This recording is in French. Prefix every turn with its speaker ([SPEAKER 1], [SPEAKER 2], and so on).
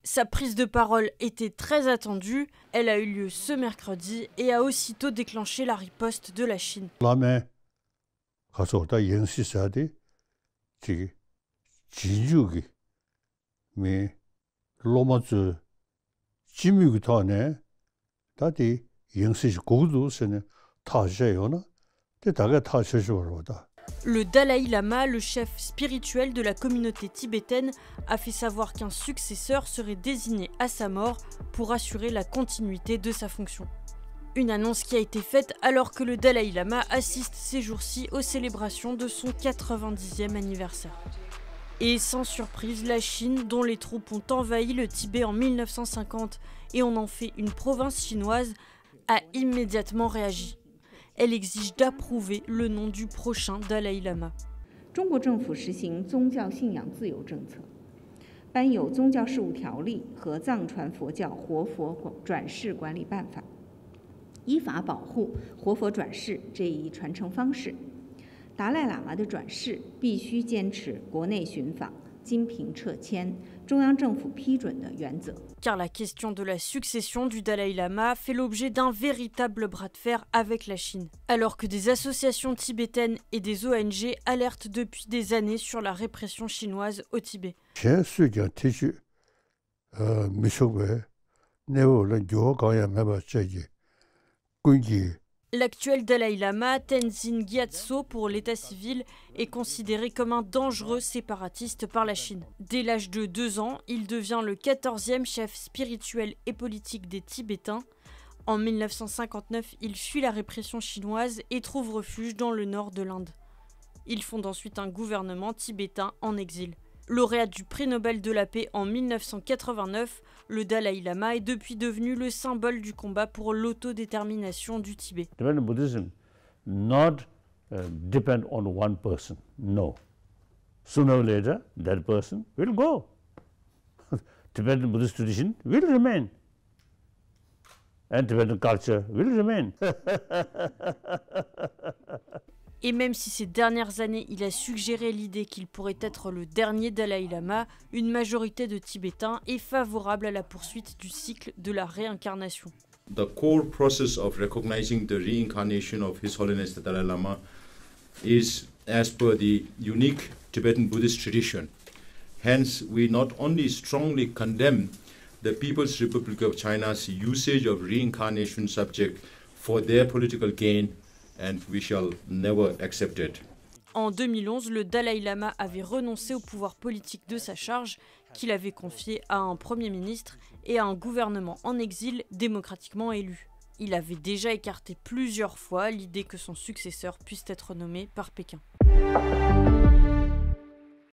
[SPEAKER 1] Sa prise de parole était très attendue, elle a eu lieu ce mercredi et a aussitôt déclenché la riposte de la Chine. Le Dalai Lama, le chef spirituel de la communauté tibétaine, a fait savoir qu'un successeur serait désigné à sa mort pour assurer la continuité de sa fonction. Une annonce qui a été faite alors que le Dalai Lama assiste ces jours-ci aux célébrations de son 90e anniversaire. Et sans surprise, la Chine, dont les troupes ont envahi le Tibet en 1950 et en ont fait une province chinoise, a immédiatement réagi. Elle exige d'approuver le nom du prochain Dalai Lama.
[SPEAKER 2] 中国政府实行宗教信仰自由政策，颁有宗教事务条例和藏传佛教活佛转世管理办法，依法保护活佛转世这一传承方式。达赖喇嘛的转世必须坚持国内寻访、金瓶撤迁、中央政府批准的原则。
[SPEAKER 1] Car la question de la succession du Dalai Lama fait l'objet d'un véritable bras de fer avec la Chine. Alors que des associations tibétaines et des ONG alertent depuis des années sur la répression chinoise au Tibet. L'actuel Dalai Lama, Tenzin Gyatso pour l'état civil, est considéré comme un dangereux séparatiste par la Chine. Dès l'âge de 2 ans, il devient le 14e chef spirituel et politique des Tibétains. En 1959, il fuit la répression chinoise et trouve refuge dans le nord de l'Inde. Il fonde ensuite un gouvernement tibétain en exil. Lauréat du prix Nobel de la paix en 1989, le Dalai Lama est depuis devenu le symbole du combat pour l'autodétermination du Tibet.
[SPEAKER 3] Tibetan Buddhism not depend on one person. No. Sooner or later, that person will go. Tibetan Buddhist tradition will remain, and Tibetan culture will remain.
[SPEAKER 1] Et même si ces dernières années, il a suggéré l'idée qu'il pourrait être le dernier Dalai Lama, une majorité de Tibétains est favorable à la poursuite du cycle de la réincarnation.
[SPEAKER 4] The core process of recognizing the reincarnation of His Holiness the Dalai Lama is as per the unique Tibetan Buddhist tradition. Hence, we not only strongly condemn the People's Republic of China's usage of reincarnation subject for their political gain, and we shall never accept it.
[SPEAKER 1] En 2011, le Dalai Lama avait renoncé au pouvoir politique de sa charge, qu'il avait confié à un Premier ministre et à un gouvernement en exil démocratiquement élu. Il avait déjà écarté plusieurs fois l'idée que son successeur puisse être nommé par Pékin.